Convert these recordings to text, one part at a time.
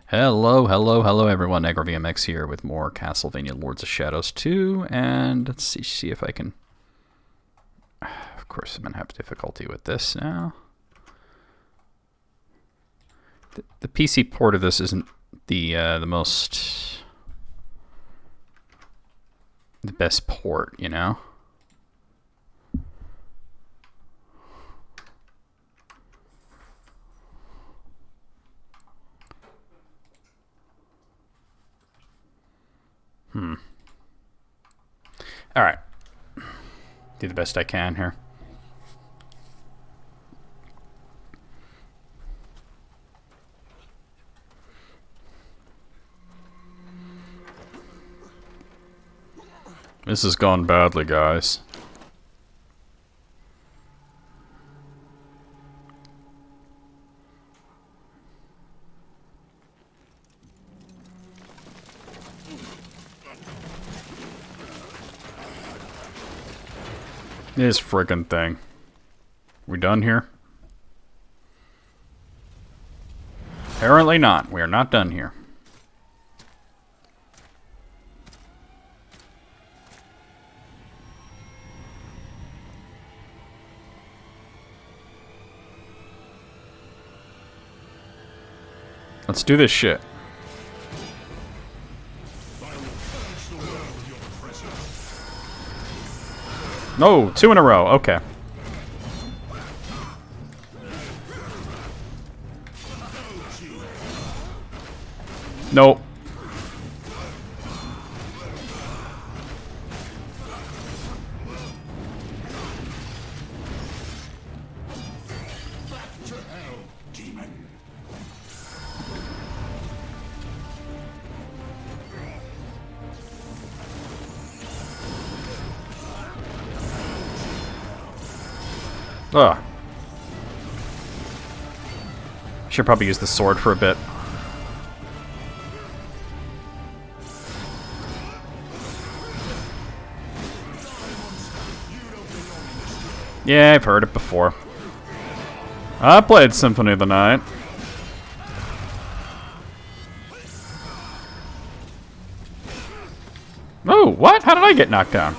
Hello, hello, hello everyone, AgroVMX here with more CastleVania Lords of Shadows 2, and let's see if I can... Of course I'm going to have difficulty with this now. The PC port of this isn't the best port, you know? Alright. Do the best I can here. This has gone badly, guys. This friggin' thing. We done here? Apparently not. We are not done here. Let's do this shit. No, 2 in a row. Okay. Nope. Ugh. Should probably use the sword for a bit. Yeah, I've heard it before. I played Symphony of the Night. Oh, what? How did I get knocked down?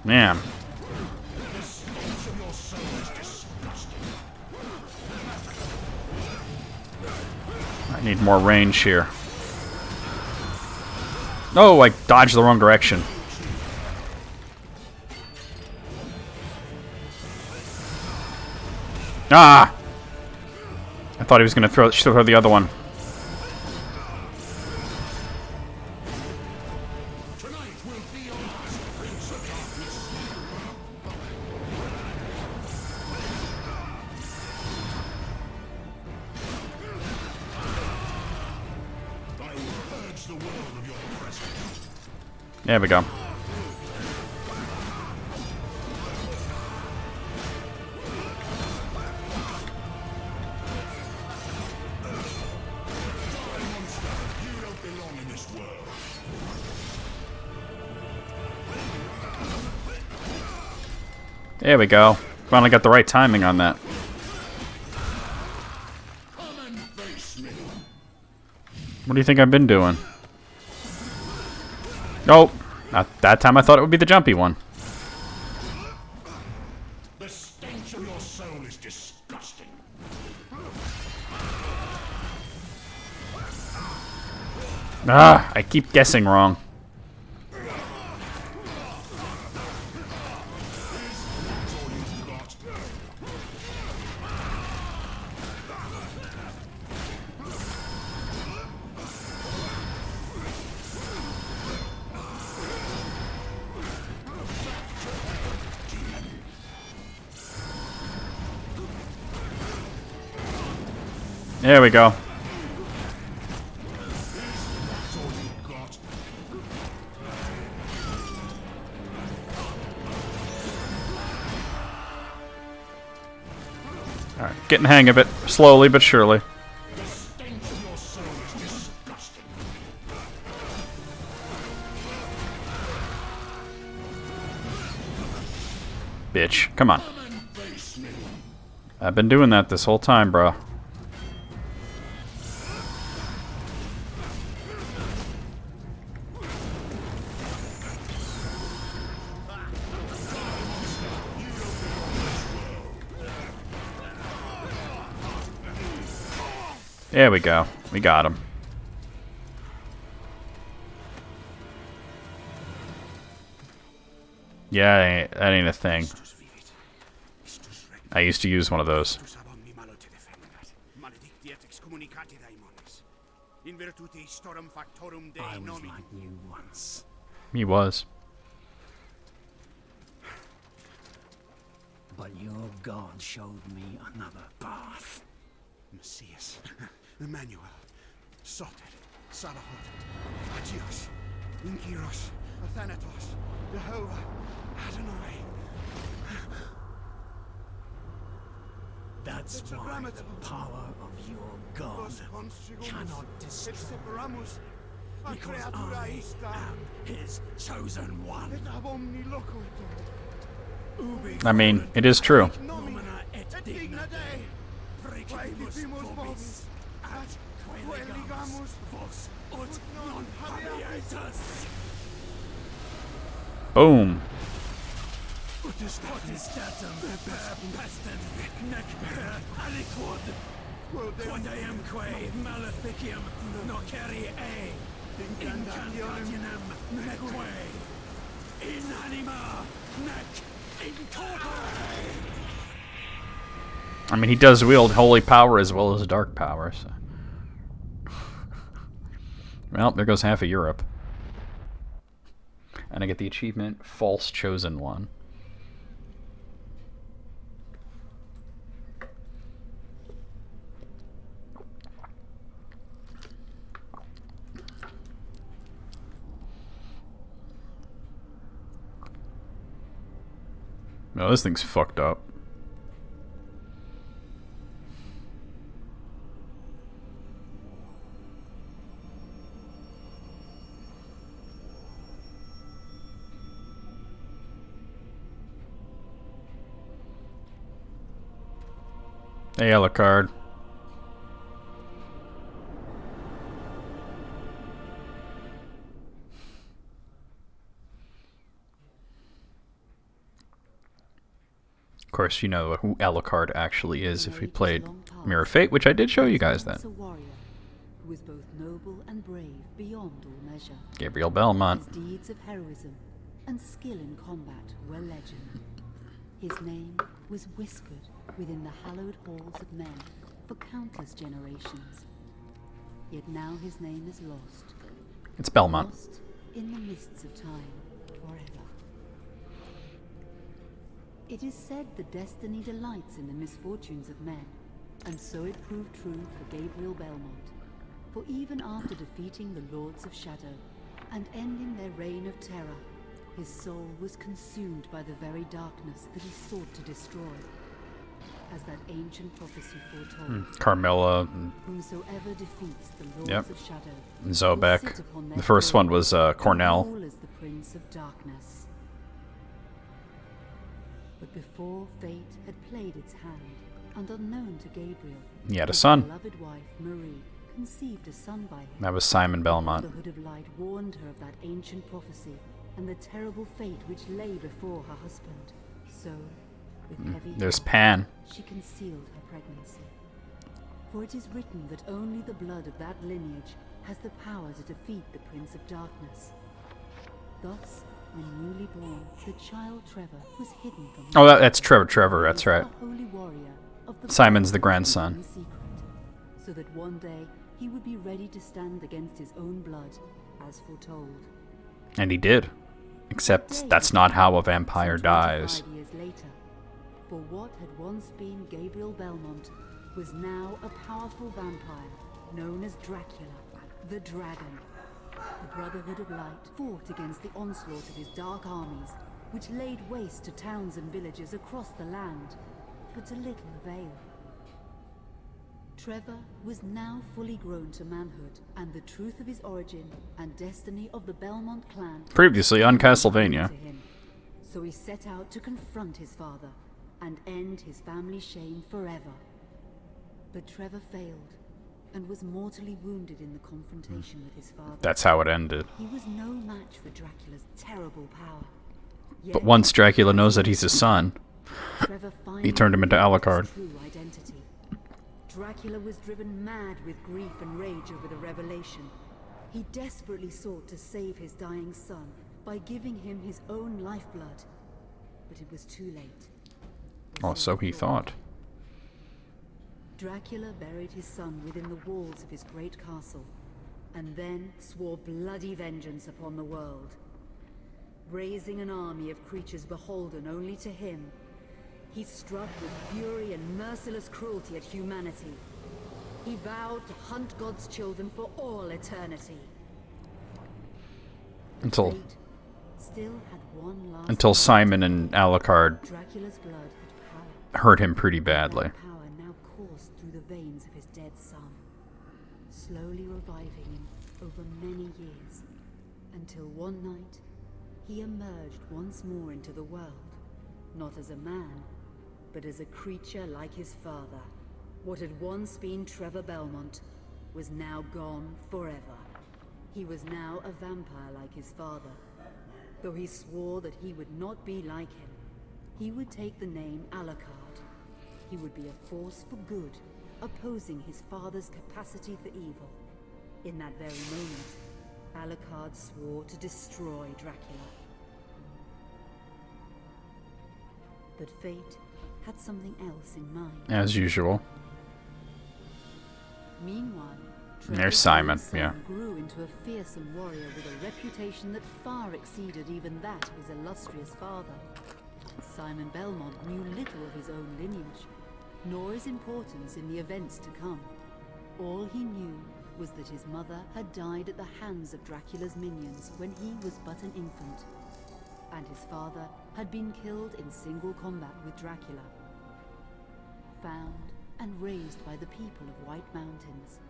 Man. I need more range here. Oh, I dodged the wrong direction. Ah! I thought he was going to throw the other one. There we go. There we go. Finally got the right timing on that. What do you think I've been doing? Nope. Not that time. I thought it would be the jumpy one. The stench of your soul is disgusting. Ah, I keep guessing wrong. There we go. Alright, getting the hang of it. Slowly but surely. Bitch. Come on. I've been doing that this whole time, bro. There we go. We got him. Yeah, that ain't a thing. I used to use one of those. I was like you once. He was. But your god showed me another path. Messias, Emmanuel, Soter, Salahot, Agios, Inkiros, Athanatos, Jehovah, Adonai. That's why the power of your god cannot destroy. Because I am his chosen one. I mean, it is true. Nomina et digna Dei, praecipimus vobis, ad queligamus vos ut non habietas. Boom. Potestatum per pestem, nec per aliquod, quodamque maleficium nocere incantationem neque, in anima nec in corpore. I mean, he does wield holy power as well as dark power, so. Well, there goes half of Europe. And I get the achievement, False Chosen One. No, this thing's fucked up. Hey, Alucard. Of course, you know who Alucard actually is if we played Mirror of Fate, which I did show you guys then. A warrior who was both noble and brave beyond all measure. Gabriel Belmont. His deeds of heroism and skill in combat were legend. His name was whispered within the hallowed halls of men for countless generations. Yet now his name is lost. It's Belmont. Lost in the mists of time forever. It is said that destiny delights in the misfortunes of men, and so it proved true for Gabriel Belmont. For even after defeating the Lords of Shadow and ending their reign of terror, his soul was consumed by the very darkness that he sought to destroy. As that ancient prophecy foretold, Carmilla and whomsoever defeats the Lords Yep. of Shadow Zobek. will sit upon their The first one throne was and Cornell. rule as the Prince of Darkness. But before fate had played its hand, and unknown to Gabriel, He had a his son. beloved wife Marie conceived a son by him. That was Simon Belmont. The Hood of Light warned her of that ancient prophecy and the terrible fate which lay before her husband. So, with heavy There's heart, Pan. she concealed her pregnancy. For it is written that only the blood of that lineage has the power to defeat the Prince of Darkness. Thus, when newly born, the child Trevor was hidden from Oh, that's Trevor, that's right. a holy warrior of the Simon's the blood grandson. in secret, so that one day he would be ready to stand against his own blood, as foretold. And he did. Except that's not how a vampire dies. 25 years later, for what had once been Gabriel Belmont was now a powerful vampire known as Dracula, the Dragon. The Brotherhood of Light fought against the onslaught of his dark armies, which laid waste to towns and villages across the land, but to little avail. Trevor was now fully grown to manhood, and the truth of his origin and destiny of the Belmont clan Previously on Castlevania. to him. So he set out to confront his father and end his family shame forever. But Trevor failed and was mortally wounded in the confrontation with his father. That's how it ended. He was no match for Dracula's terrible power. But Yet, once Dracula knows that he's his son, Trevor finally turned him into revealed Alucard. his true identity. Dracula was driven mad with grief and rage over the revelation. He desperately sought to save his dying son by giving him his own lifeblood. But it was too late. Oh, so he thought. Dracula buried his son within the walls of his great castle, and then swore bloody vengeance upon the world. Raising an army of creatures beholden only to him, he struck with fury and merciless cruelty at humanity. He vowed to hunt God's children for all eternity. Until Fate still had one last until fight. Simon and Alucard Dracula's blood had power. hurt him pretty badly. That power now coursed through the veins of his dead son, slowly reviving him over many years, until one night he emerged once more into the world, not as a man, but as a creature like his father. What had once been Trevor Belmont was now gone forever. He was now a vampire like his father. Though he swore that he would not be like him, he would take the name Alucard. He would be a force for good, opposing his father's capacity for evil. In that very moment, Alucard swore to destroy Dracula. But fate had something else in mind. As usual. Meanwhile, There's Trevor's Simon, son yeah. grew into a fearsome warrior with a reputation that far exceeded even that of his illustrious father. Simon Belmont knew little of his own lineage, nor his importance in the events to come. All he knew was that his mother had died at the hands of Dracula's minions when he was but an infant, and his father had been killed in single combat with Dracula. Found and raised by the people of White Mountains,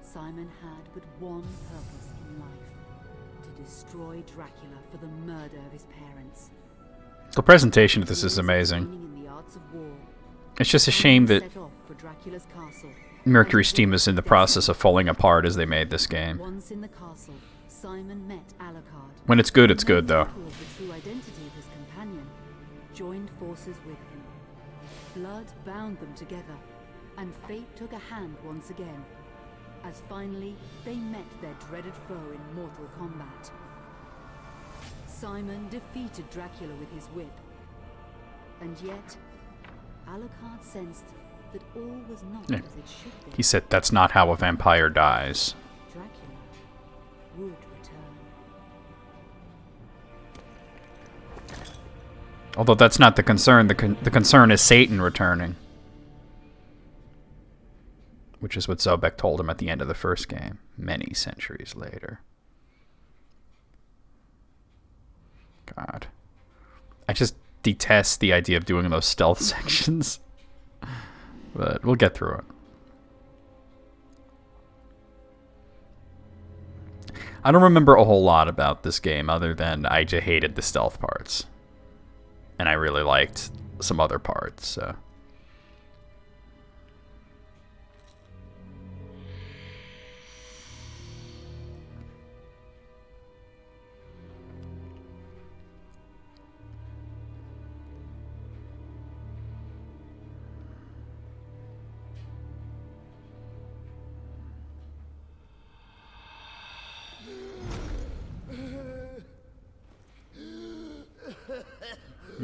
Simon had but one purpose in life: to destroy Dracula for the murder of his parents. The presentation of this is amazing. Training in the arts of war, It's just a shame that set off for Dracula's castle. Mercury Steam is in the process of falling apart as they made this game. Once in the castle, Simon met Alucard. When it's good, it's good, though. Mindful of the true identity of his companion, joined forces with him. Blood bound them together, and fate took a hand once again, as finally they met their dreaded foe in mortal combat. Simon defeated Dracula with his whip, and yet Alucard sensed that all was not Yeah. as it should be. He said that's not how a vampire dies. Dracula would return. Although that's not the concern. The concern is Satan returning. Which is what Zobek told him at the end of the first game, many centuries later. God. I just detest the idea of doing those stealth sections. But we'll get through it. I don't remember a whole lot about this game other than I just hated the stealth parts. And I really liked some other parts, so...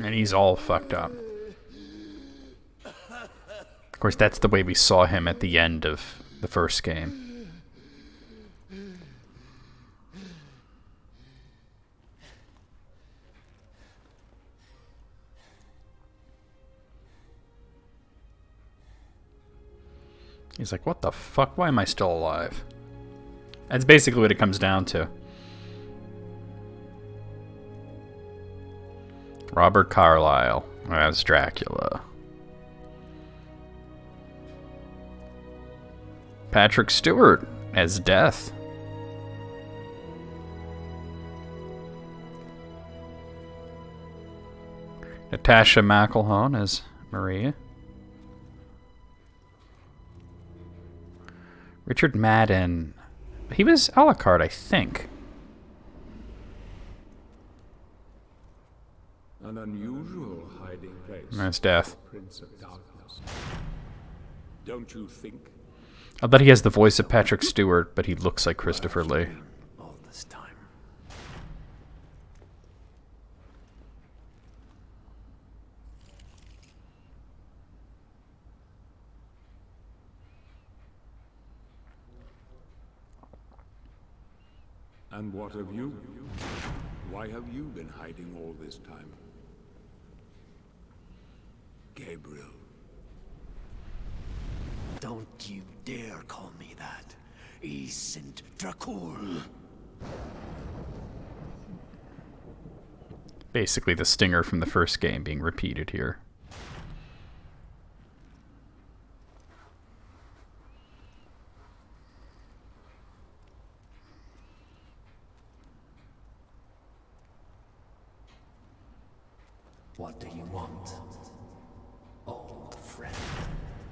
And he's all fucked up. Of course, that's the way we saw him at the end of the first game. He's like, what the fuck? Why am I still alive? That's basically what it comes down to. Robert Carlyle as Dracula. Patrick Stewart as Death. Natasha McElhone as Maria. Richard Madden. He was Alucard, I think. An unusual hiding place. That's Death. Prince of Darkness. Don't you think? I bet he has the voice of Patrick Stewart, but he looks like Christopher Lee. All this time. And what of you? Why have you been hiding all this time? Gabriel. Don't you dare call me that. Saint Dracul. Basically the stinger from the first game being repeated here. What do you want, old friend?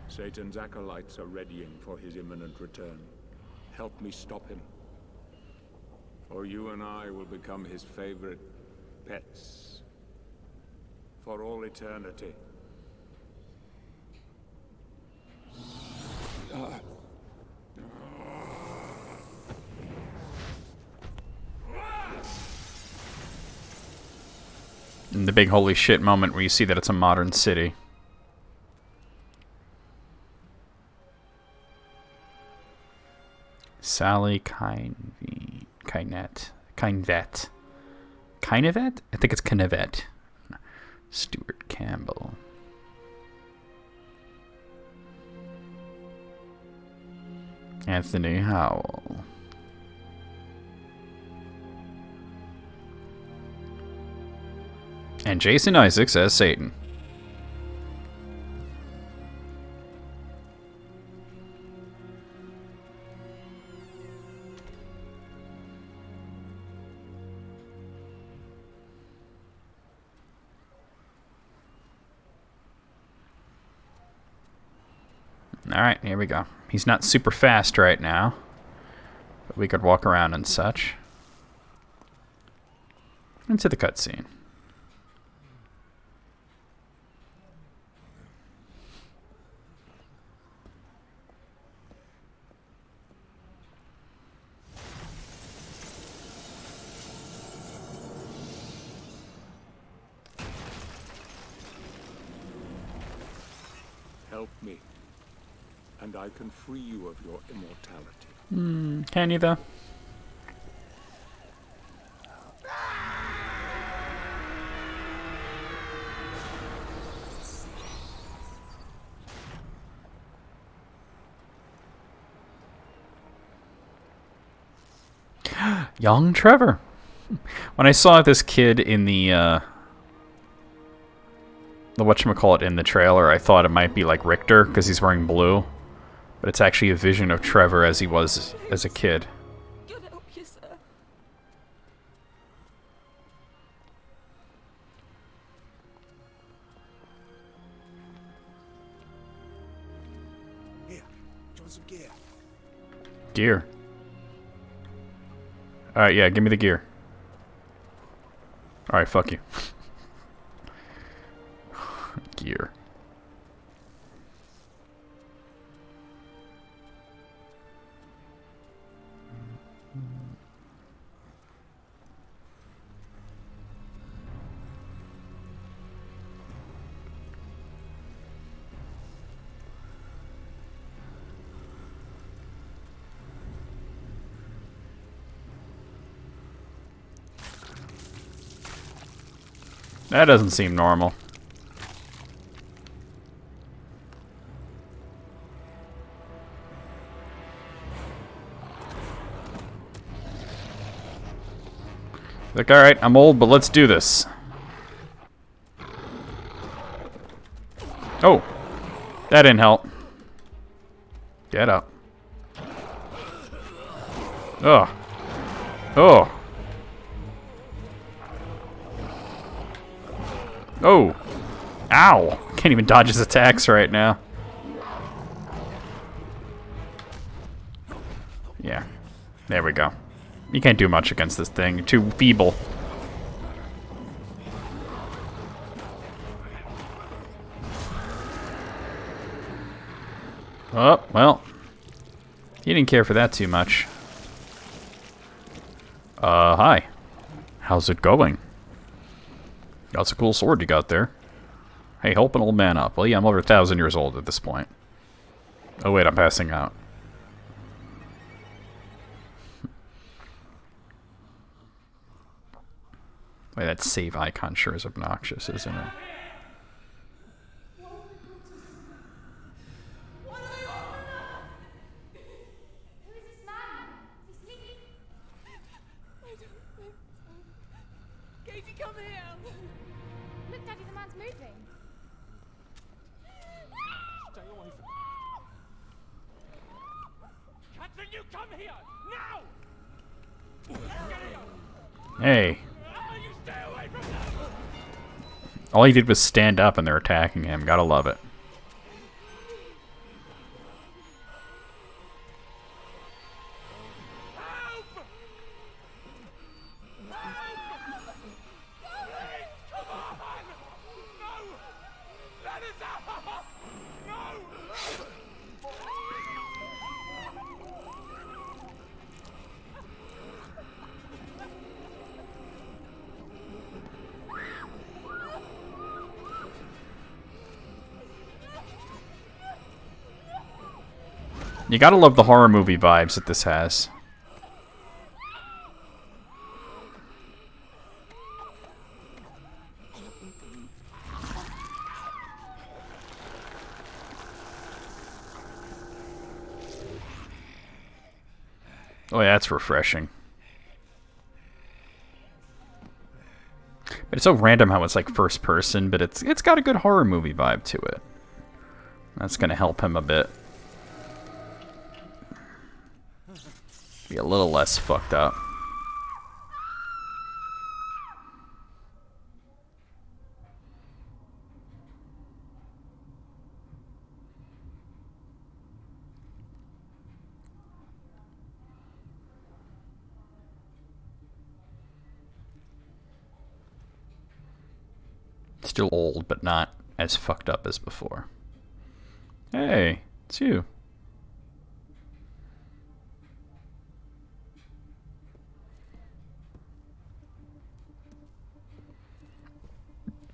Satan's acolytes are readying for his imminent return. Help me stop him. Or you and I will become his favorite pets. For all eternity. And the big holy shit moment where you see that it's a modern city. Sally Kynevet. Kynevet? I think it's Kynevet. Stuart Campbell. Anthony Howell. And Jason Isaacs as Satan. Alright, here we go. He's not super fast right now, but we could walk around and such. Into the cutscene. Help me, and I can free you of your immortality. Can you, though? Young Trevor. When I saw this kid in the whatchamacallit in the trailer, I thought it might be like Richter because he's wearing blue. But it's actually a vision of Trevor as he was as a kid. God help you, sir. Here, join some gear. Gear. Alright, yeah, give me the gear. Alright, fuck you. Gear. That doesn't seem normal. Like, alright, I'm old, but let's do this. Oh! That didn't help. Get up. Ugh. Oh! Oh! Ow! Can't even dodge his attacks right now. Yeah. There we go. You can't do much against this thing. You're too feeble. Oh, well. He didn't care for that too much. Hi. How's it going? That's a cool sword you got there. Hey, help an old man up. Well, yeah, I'm over 1,000 years old at this point. Oh, wait, I'm passing out. Wait, that save icon sure is obnoxious, isn't it? Katie, come here! Look, Daddy, the man's moving. Stay away from me. Catherine, you come here! Now! Hey. You stay away from them! All he did was stand up and they're attacking him. Gotta love it. You gotta love the horror movie vibes that this has. Oh yeah, that's refreshing. But it's so random how it's like first person, but it's got a good horror movie vibe to it. That's gonna help him a bit. Be a little less fucked up. Still old, but not as fucked up as before. Hey, it's you.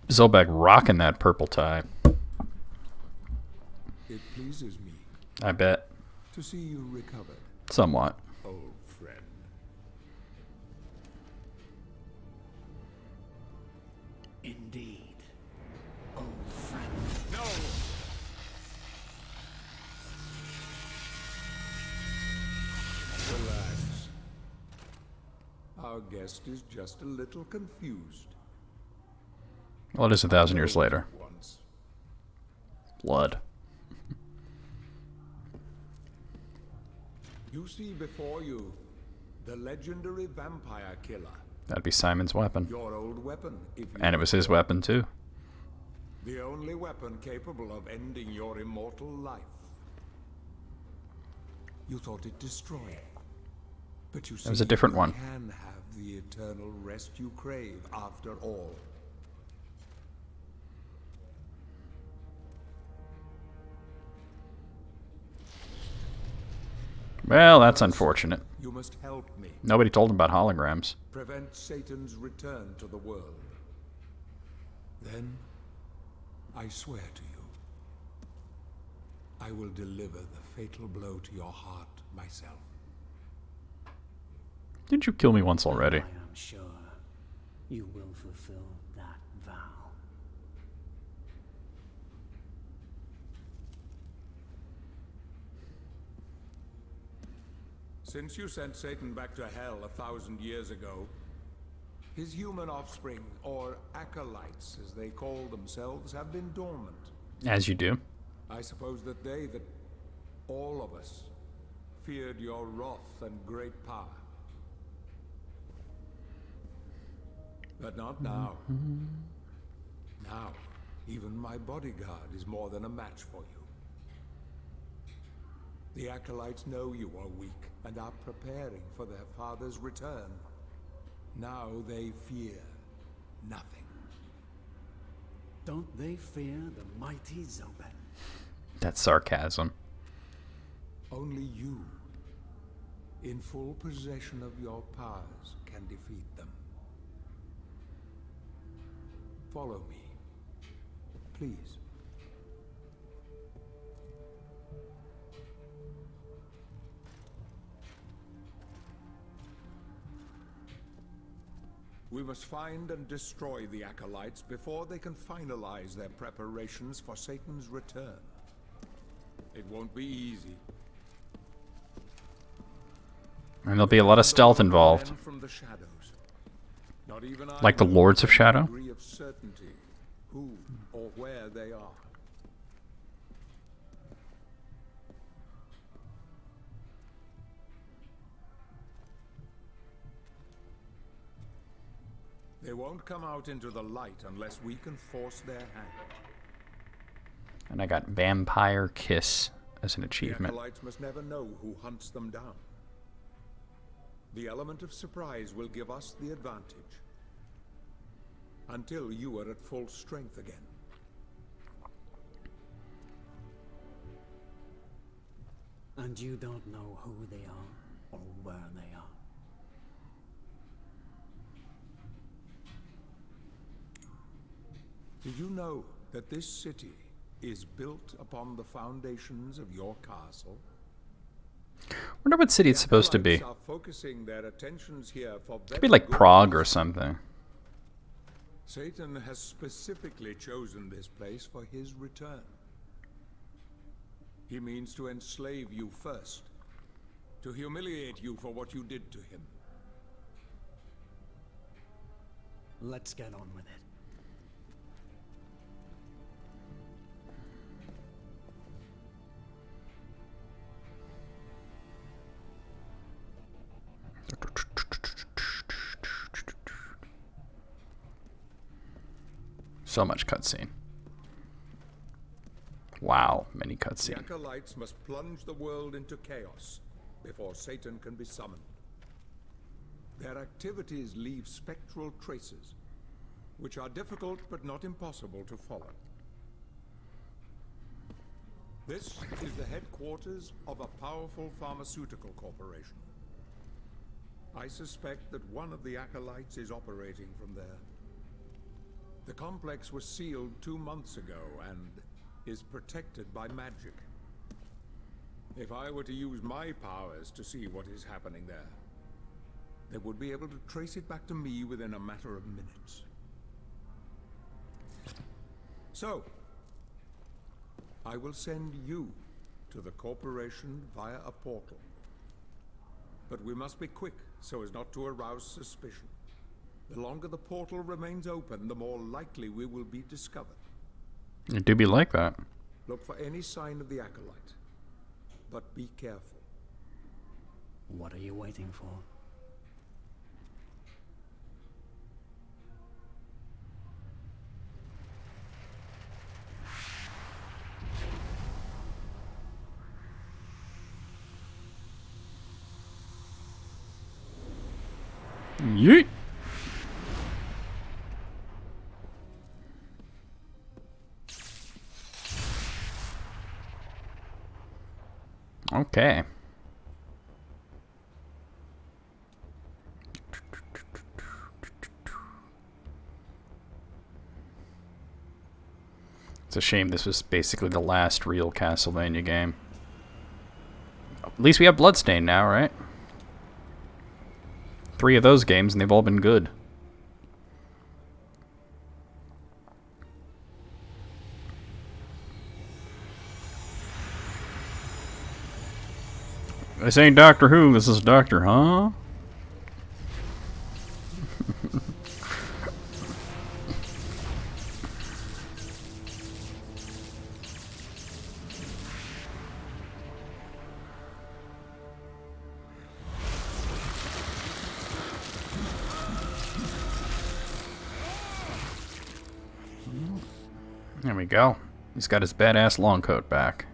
Zobek rocking that purple tie. It pleases me I bet. to see you recovered, Somewhat. old friend. Indeed, old friend. No! Relax. Our guest is just a little confused. Well, it is 1,000 years later. Once. Blood. You see before you the legendary vampire killer. That'd be Simon's weapon. Your old weapon, if you And it was his weapon, too. the only weapon capable of ending your immortal life. You thought it destroyed. But you see, It was a different you one. can have the eternal rest you crave after all. Well, that's unfortunate. You must help me Nobody told him about holograms. prevent Satan's return to the world. Then, I swear to you, I will deliver the fatal blow to your heart myself. Didn't you kill me once already? I am sure you will fulfill that vow. Since you sent Satan back to hell 1,000 years ago, his human offspring, or acolytes as they call themselves, have been dormant. As you do. I suppose that all of us, feared your wrath and great power. But not now. Now, Even my bodyguard is more than a match for you. The Acolytes know you are weak and are preparing for their father's return. Now they fear nothing. Don't they fear the mighty Zobek? That's sarcasm. Only you, in full possession of your powers, can defeat them. Follow me, please. We must find and destroy the Acolytes before they can finalize their preparations for Satan's return. It won't be easy. And there'll be a lot of stealth involved. From the shadows. Not even Like the Lords of Shadow? Degree of certainty who or where they are. They won't come out into the light unless we can force their hand. And I got Vampire Kiss as an The achievement. Acolytes must never know who hunts them down. The element of surprise will give us the advantage. Until you are at full strength again. And you don't know who they are or where they are. Do you know that this city is built upon the foundations of your castle? Wonder what city it's supposed to be. Are focusing their attentions here for Could be like Prague or something. Satan has specifically chosen this place for his return. He means to enslave you first, to humiliate you for what you did to him. Let's get on with it. So much cutscene. Wow, many The cutscene. Acolytes must plunge the world into chaos before Satan can be summoned. Their activities leave spectral traces, which are difficult but not impossible to follow. This is the headquarters of a powerful pharmaceutical corporation. I suspect that one of the Acolytes is operating from there. The complex was sealed 2 months ago and is protected by magic. If I were to use my powers to see what is happening there, they would be able to trace it back to me within a matter of minutes. So, I will send you to the corporation via a portal. But we must be quick so as not to arouse suspicion. The longer the portal remains open, the more likely we will be discovered. It do be like that. Look for any sign of the Acolyte, but be careful. What are you waiting for? Yeet. Okay. It's a shame this was basically the last real CastleVania game. At least we have Bloodstained now, right? 3 of those games and they've all been good. This ain't Doctor Who, this is Doctor, huh? There we go. He's got his badass long coat back.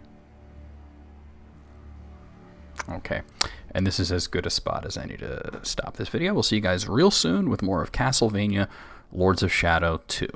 Okay. And this is as good a spot as any to stop this video. We'll see you guys real soon with more of CastleVania Lords of Shadow 2.